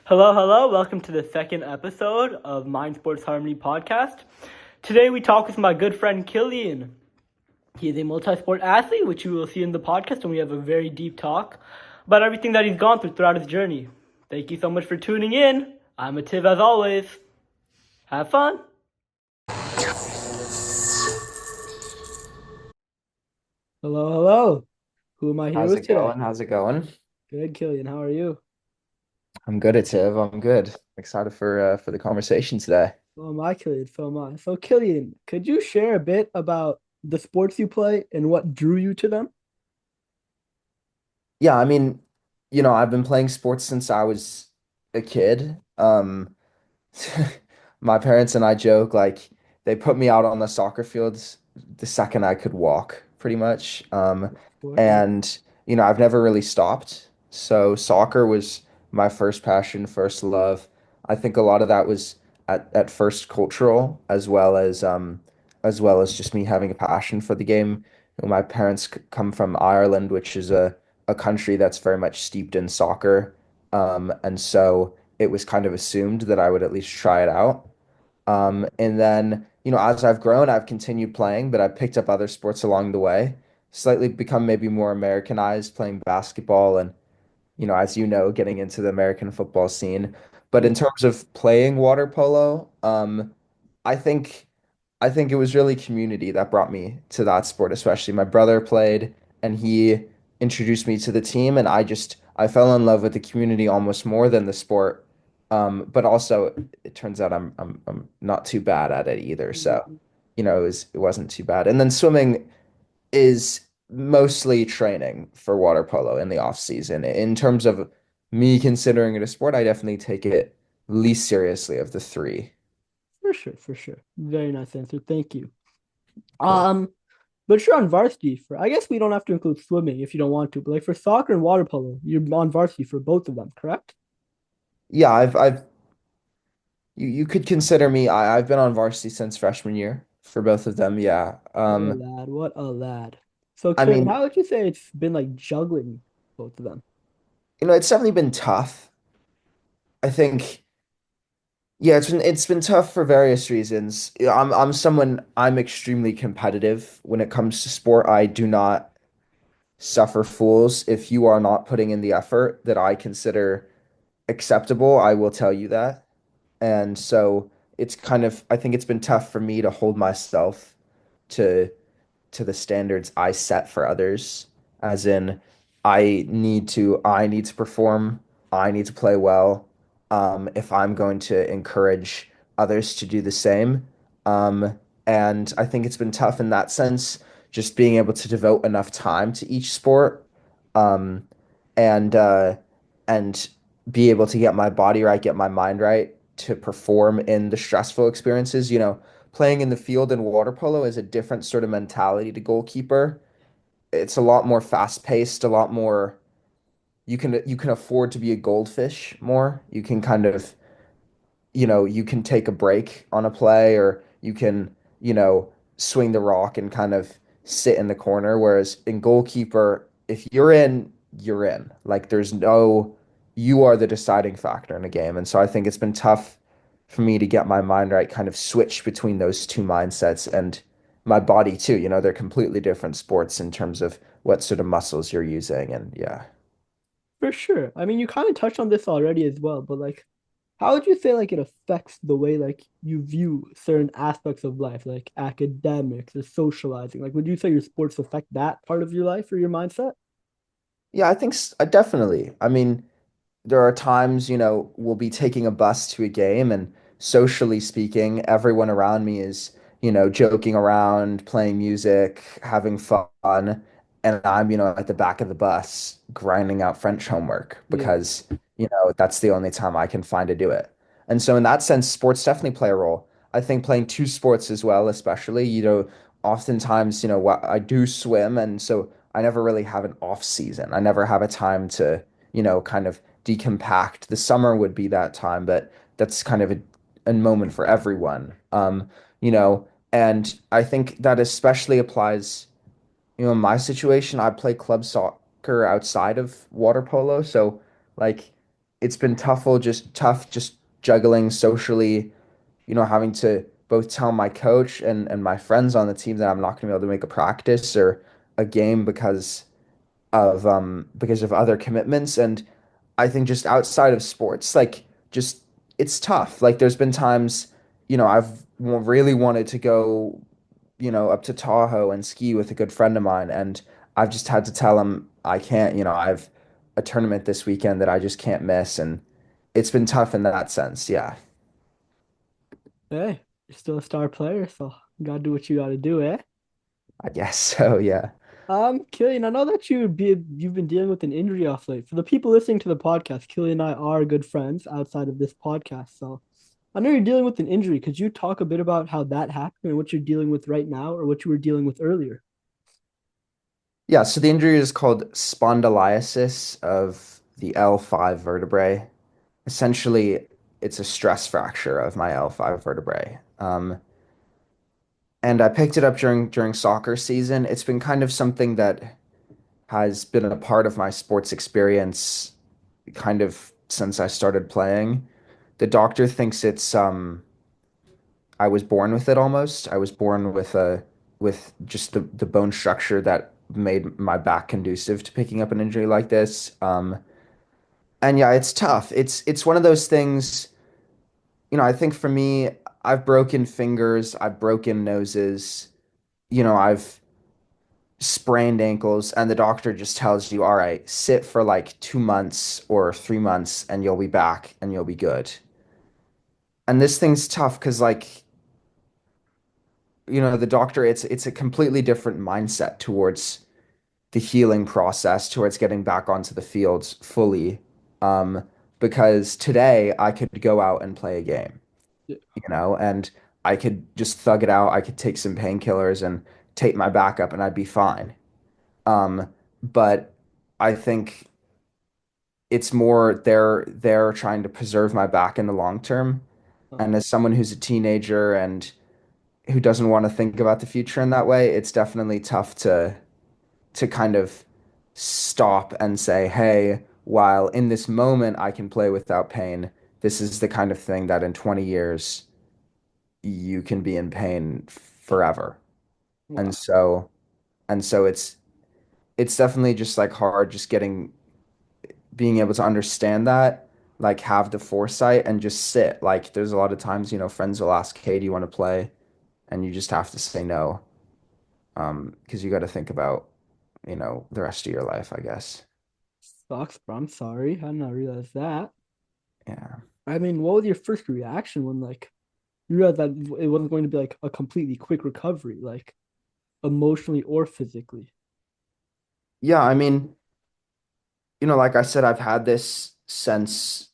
Hello, hello. Welcome to the second episode of Mind Sports Harmony podcast. Today we talk with my good friend Cillian. He is a multi-sport athlete, which you will see in the podcast, and we have a very deep talk about everything that he's gone through throughout his journey. Thank you so much for tuning in. I'm Ativ as always. Have fun. Hello, hello. Who am I here How's with it today? going? How's it going? Good, Cillian. How are you? I'm good, Ativ. I'm good. Excited for the conversation today. So am I, Cillian. So am I. So, Cillian, could you share a bit about the sports you play and what drew you to them? Yeah, I've been playing sports since I was a kid. My parents and I joke like they put me out on the soccer fields the second I could walk, pretty much. Sport, yeah. And I've never really stopped. So soccer was my first passion, first love. I think a lot of that was at first cultural as well as just me having a passion for the game. My parents come from Ireland, which is a country that's very much steeped in soccer. And so it was kind of assumed that I would at least try it out. And then, as I've grown, I've continued playing, but I've picked up other sports along the way, slightly become maybe more Americanized, playing basketball and, as you know, getting into the American football scene. But in Yeah. terms of playing water polo, I think I think it was really community that brought me to that sport, especially. My brother played and he introduced me to the team and I fell in love with the community almost more than the sport. But also it turns out I'm not too bad at it either. So, Mhm. it wasn't too bad. And then swimming is mostly training for water polo in the off season. In terms of me considering it a sport, I definitely take it least seriously of the three. For sure, for sure. Very nice answer. Thank you. Cool. Um, but you're on varsity for, I guess we don't have to include swimming if you don't want to, but like for soccer and water polo, you're on varsity for both of them, correct? Yeah, I've you could consider me. I've been on varsity since freshman year for both of them. Yeah. What a lad, what a lad. So, I Kieran, mean, how would you say it's been like juggling both of them? it's definitely been tough. I think, yeah, it's been tough for various reasons. I'm extremely competitive when it comes to sport. I do not suffer fools. If you are not putting in the effort that I consider acceptable, I will tell you that. And so I think it's been tough for me to hold myself to to the standards I set for others, as in I need to perform, I need to play well, if I'm going to encourage others to do the same. And I think it's been tough in that sense, just being able to devote enough time to each sport, um, and and be able to get my body right, get my mind right to perform in the stressful experiences. Playing in the field in water polo is a different sort of mentality to goalkeeper. It's a lot more fast paced, a lot more you can afford to be a goldfish more. You can kind of you can take a break on a play or you can, swing the rock and kind of sit in the corner. Whereas in goalkeeper, if you're in, you're in. Like you are the deciding factor in a game. And so I think it's been tough for me to get my mind right, kind of switch between those two mindsets and my body too. They're completely different sports in terms of what sort of muscles you're using. And yeah. For sure. I mean, you kind of touched on this already as well, but like, how would you say like it affects the way like you view certain aspects of life, like academics or socializing? Like, would you say your sports affect that part of your life or your mindset? Yeah, I think definitely. I mean, there are times, we'll be taking a bus to a game and socially speaking, everyone around me is, joking around, playing music, having fun. And I'm, at the back of the bus grinding out French homework Yeah, because, that's the only time I can find to do it. And so in that sense, sports definitely play a role. I think playing two sports as well, especially, oftentimes, I do swim. And so I never really have an off season. I never have a time to, kind of decompact. The summer would be that time, but that's kind of a moment for everyone. And I think that especially applies, in my situation, I play club soccer outside of water polo. So like it's been tough just juggling socially, having to both tell my coach and my friends on the team that I'm not going to be able to make a practice or a game because of other commitments. And I think just outside of sports, like just it's tough. Like there's been times, I've really wanted to go, up to Tahoe and ski with a good friend of mine, and I've just had to tell him I can't, I've a tournament this weekend that I just can't miss, and it's been tough in that sense. Yeah, Hey, you're still a star player, so you gotta do what you gotta do, eh? I guess so. Yeah. Killian, I know that you've been dealing with an injury off late. For the people listening to the podcast, Killian and I are good friends outside of this podcast. So I know you're dealing with an injury. Could you talk a bit about how that happened and what you're dealing with right now or what you were dealing with earlier? Yeah, so the injury is called spondylitis of the L5 vertebrae. Essentially, it's a stress fracture of my L5 vertebrae. And I picked it up during soccer season. It's been kind of something that has been a part of my sports experience kind of since I started playing. The doctor thinks it's I was born with it almost. I was born with just the bone structure that made my back conducive to picking up an injury like this. And yeah, it's tough. It's one of those things, I think for me, I've broken fingers, I've broken noses, I've sprained ankles, and the doctor just tells you, all right, sit for like 2 months or 3 months and you'll be back and you'll be good. And this thing's tough because like, the doctor, it's a completely different mindset towards the healing process, towards getting back onto the fields fully. Um, because today I could go out and play a game, Yeah. and I could just thug it out. I could take some painkillers and tape my back up and I'd be fine. But I think it's more they're trying to preserve my back in the long term. Uh, And as someone who's a teenager and who doesn't want to think about the future in that way, it's definitely tough to kind of stop and say, hey, while in this moment I can play without pain, this is the kind of thing that in 20 years you can be in pain forever. And wow. so and so it's definitely just like hard just being able to understand that, like have the foresight and just sit. Like there's a lot of times, friends will ask, hey, do you want to play? And you just have to say no. Because you got to think about, the rest of your life, I guess. Sucks, bro. I'm sorry. I did not realize that. Yeah. I mean, what was your first reaction when like you realized that it wasn't going to be like a completely quick recovery, like emotionally or physically? Yeah, I mean, like I said, I've had this since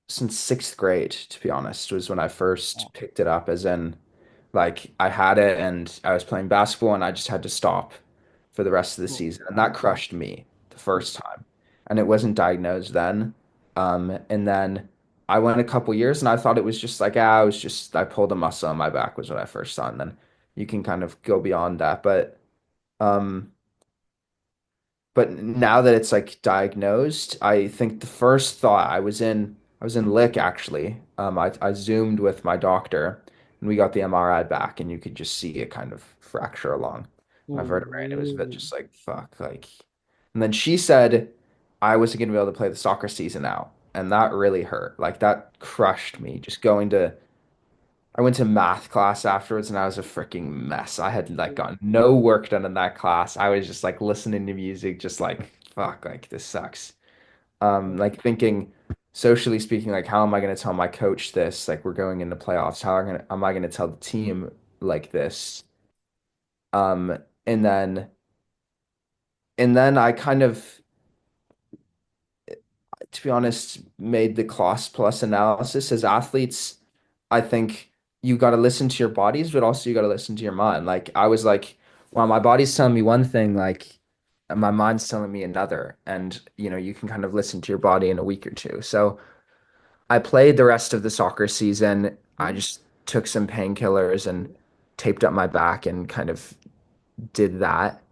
sixth grade, to be honest, was when I first picked it up, as in like I had it and I was playing basketball and I just had to stop for the rest of the Oh, season. And that crushed me the first time. And it wasn't diagnosed then. And then I went a couple years and I thought it was just like, I pulled a muscle on my back was what I first saw. And then you can kind of go beyond that. Um, but now that it's like diagnosed, I think the first thought I was in Lick actually. I zoomed with my doctor and we got the MRI back and you could just see a kind of fracture along my oh vertebrae and it was a bit no. just like fuck like. And then she said I wasn't gonna be able to play the soccer season out and that really hurt. Like that crushed me. Just going to I went to math class afterwards and I was a freaking mess. I had like gotten no work done in that class. I was just like listening to music, just like, fuck, like this sucks. Like thinking socially speaking, like how am I gonna tell my coach this? Like we're going into playoffs. How am I gonna tell the team like this? Um, and then I kind of to be honest, made the cost plus analysis as athletes. I think you got to listen to your bodies, but also you got to listen to your mind. Like I was like, well, my body's telling me one thing, like and my mind's telling me another. And you can kind of listen to your body in a week or two. So I played the rest of the soccer season. I just took some painkillers and taped up my back and kind of did that.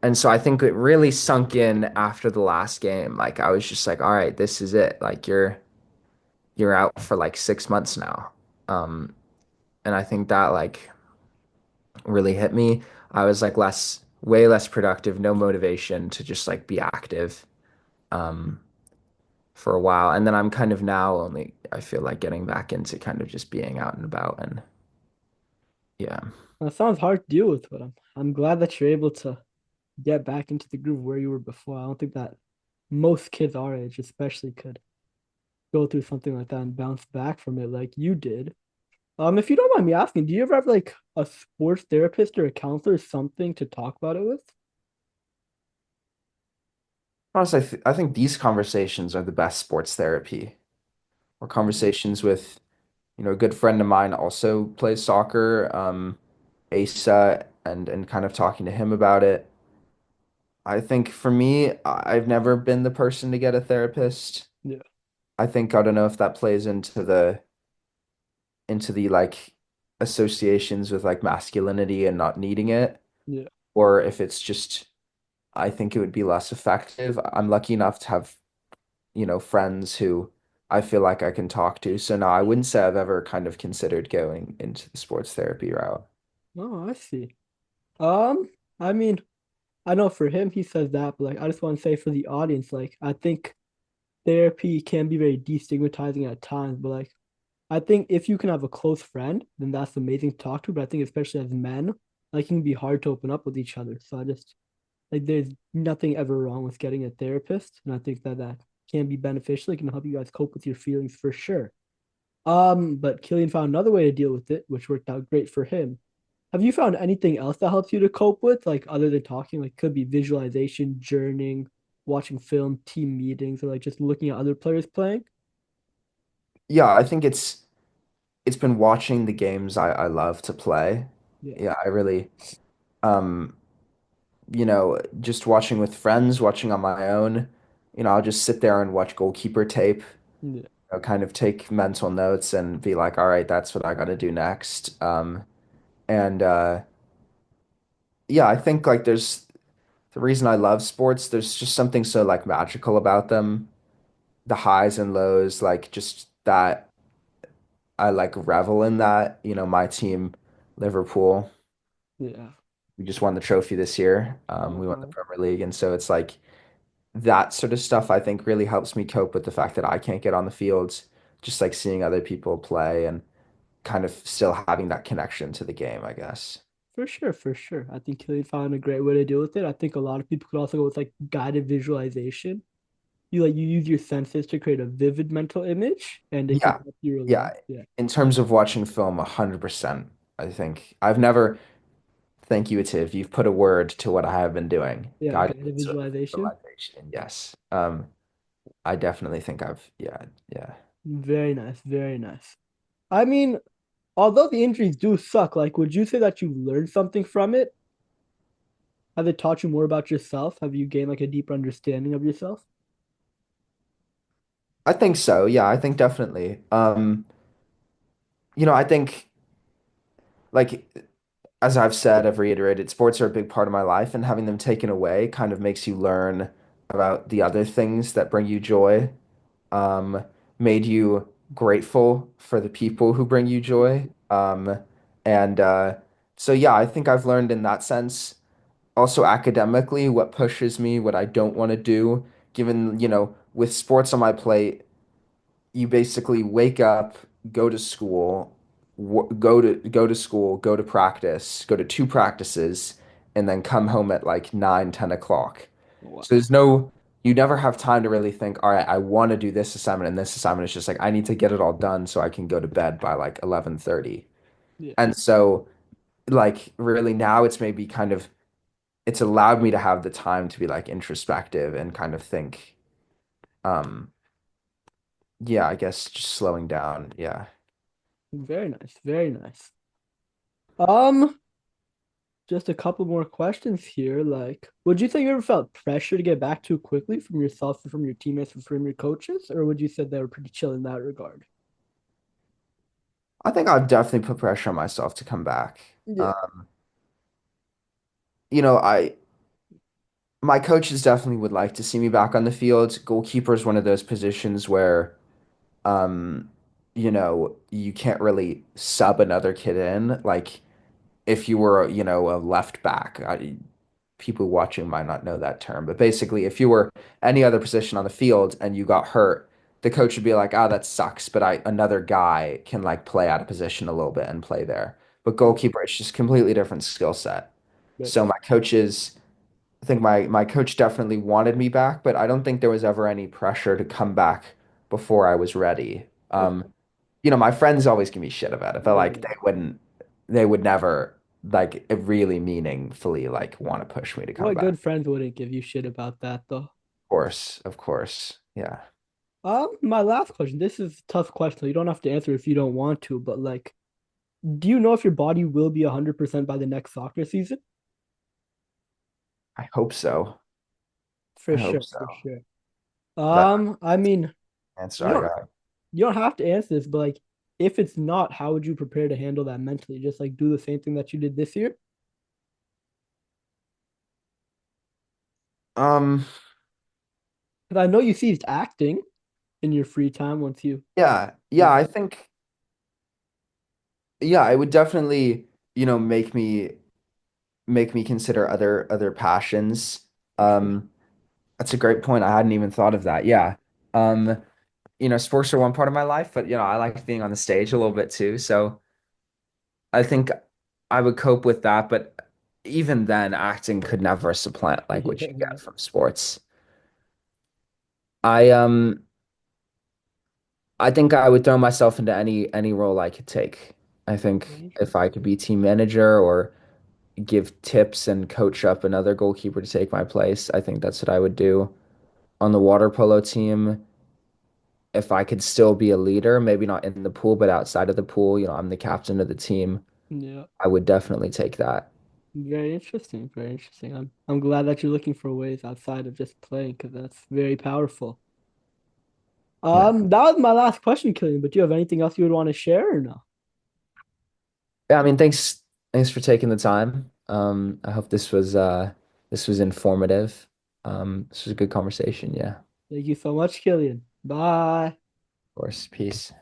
And so I think it really sunk in after the last game. Like I was just like, all right, this is it. Like you're out for like 6 months now. Um, and I think that like really hit me. I was like way less productive, no motivation to just like be active um for a while. And then I'm kind of now only I feel like getting back into kind of just being out and about and yeah. That sounds hard to deal with, but I'm glad that you're able to get back into the groove where you were before. I don't think that most kids our age, especially, could go through something like that and bounce back from it like you did. If you don't mind me asking, do you ever have like a sports therapist or a counselor or something to talk about it with? Honestly, I think these conversations are the best sports therapy or conversations with, a good friend of mine also plays soccer, Asa, and kind of talking to him about it. I think for me, I've never been the person to get a therapist. Yeah, I think I don't know if that plays into the like associations with like masculinity and not needing it, yeah. or if it's just I think it would be less effective. I'm lucky enough to have, friends who I feel like I can talk to. So no, I wouldn't say I've ever kind of considered going into the sports therapy route. Oh, I see. Um, I mean, I know for him he says that, but like I just want to say for the audience, like I think therapy can be very destigmatizing at times, but like I think if you can have a close friend, then that's amazing to talk to. But I think especially as men, like it can be hard to open up with each other. So I just like there's nothing ever wrong with getting a therapist, and I think that that can be beneficial. It can help you guys cope with your feelings for sure. But Killian found another way to deal with it, which worked out great for him. Have you found anything else that helps you to cope with, like other than talking? Like could be visualization, journaling, watching film, team meetings, or like just looking at other players playing? Yeah, I think it's been watching the games I love to play. Yeah, Yeah, I really um just watching with friends, watching on my own. I'll just sit there and watch goalkeeper tape, yeah, kind of take mental notes and be like, all right, that's what I got to do next. And yeah, I think like there's the reason I love sports, there's just something so like magical about them. The highs and lows, like just that I like revel in that. My team, Liverpool, yeah. we just won the trophy this year. We won the Uh-huh. Premier League, and so it's like that sort of stuff I think really helps me cope with the fact that I can't get on the fields, just like seeing other people play and kind of still having that connection to the game, I guess. For sure, for sure. I think Killian found a great way to deal with it. I think a lot of people could also go with like guided visualization. You use your senses to create a vivid mental image and it can Yeah. help you Yeah. relax. Yeah. In terms of watching film, 100%, I think. I've never, thank you, Ativ. You've put a word to what I have been doing. Yeah, Guided guided visualization. visualization. Yes. I definitely think yeah, yeah. Very nice, very nice. I mean, although the injuries do suck, like would you say that you learned something from it? Have it taught you more about yourself? Have you gained like a deeper understanding of yourself? I think so. Yeah, I think definitely. I think like as I've said, I've reiterated, sports are a big part of my life, and having them taken away kind of makes you learn about the other things that bring you joy, um, made you grateful for the people who bring you joy. And so, yeah, I think I've learned in that sense. Also, academically, what pushes me, what I don't want to do, given, with sports on my plate, you basically wake up, go to school, go to school, go to practice, go to two practices, and then come home at like 9, 10 o'clock. So Wow. you never have time to really think, all right, I want to do this assignment and this assignment. It's just like I need to get it all done so I can go to bed by like 11:30. Yeah. And so like really now it's allowed me to have the time to be like introspective and kind of think, um, yeah, I guess just slowing down. Yeah. Very nice, very nice. Um, just a couple more questions here. Like, would you say you ever felt pressure to get back too quickly from yourself, or from your teammates, or from your coaches, or would you say they were pretty chill in that regard? I think I've definitely put pressure on myself to come back. Yeah. You know, I my coaches definitely would like to see me back on the field. Goalkeeper is one of those positions where, um, you can't really sub another kid in. Like if you were, a left back, people watching might not know that term, but basically, if you were any other position on the field and you got hurt, the coach would be like, "Ah, that sucks," but another guy can like play out of position a little bit and play there. But Yeah, goalkeeper, it's just completely different skill set. right. So my coaches, I think my coach definitely wanted me back, but I don't think there was ever any pressure to come back before I was ready. Yeah, My friends always give me shit about it, but yeah, like yeah. they would never like really meaningfully like want to push me to come What back. good friends wouldn't give you shit about that though? Of course, yeah. My last question. This is a tough question. You don't have to answer if you don't want to, but like, do you know if your body will be 100% by the next soccer season? I hope so. For I hope sure, so. for sure. That I mean, answer you I don't got. you don't have to answer this, but like, if it's not, how would you prepare to handle that mentally? Just like do the same thing that you did this year? Um, Because I know you ceased acting in your free time once you. yeah, I think yeah, it would definitely, make me consider other passions. For sure. That's a great point. I hadn't even thought of that. Yeah. Um, sports are one part of my life, but I like being on the stage a little bit too. So I think I would cope with that, but even then, acting could never supplant like what you Yeah, get from sports. I um I think I would throw myself into any role I could take. I yeah. think if I Interesting. could be team manager or give tips and coach up another goalkeeper to take my place, I think that's what I would do. On the water polo team, if I could still be a leader, maybe not in the pool, but outside of the pool, I'm the captain of the team. Yeah. I would definitely take that. Very interesting. Very interesting. I'm glad that you're looking for ways outside of just playing because that's very powerful. Yeah. That was my last question, Killian. But do you have anything else you would want to share or no? Yeah, I mean, thanks for taking the time. I hope this was informative. This was a good conversation. Yeah, of Thank you so much, Killian. Bye. course. Peace.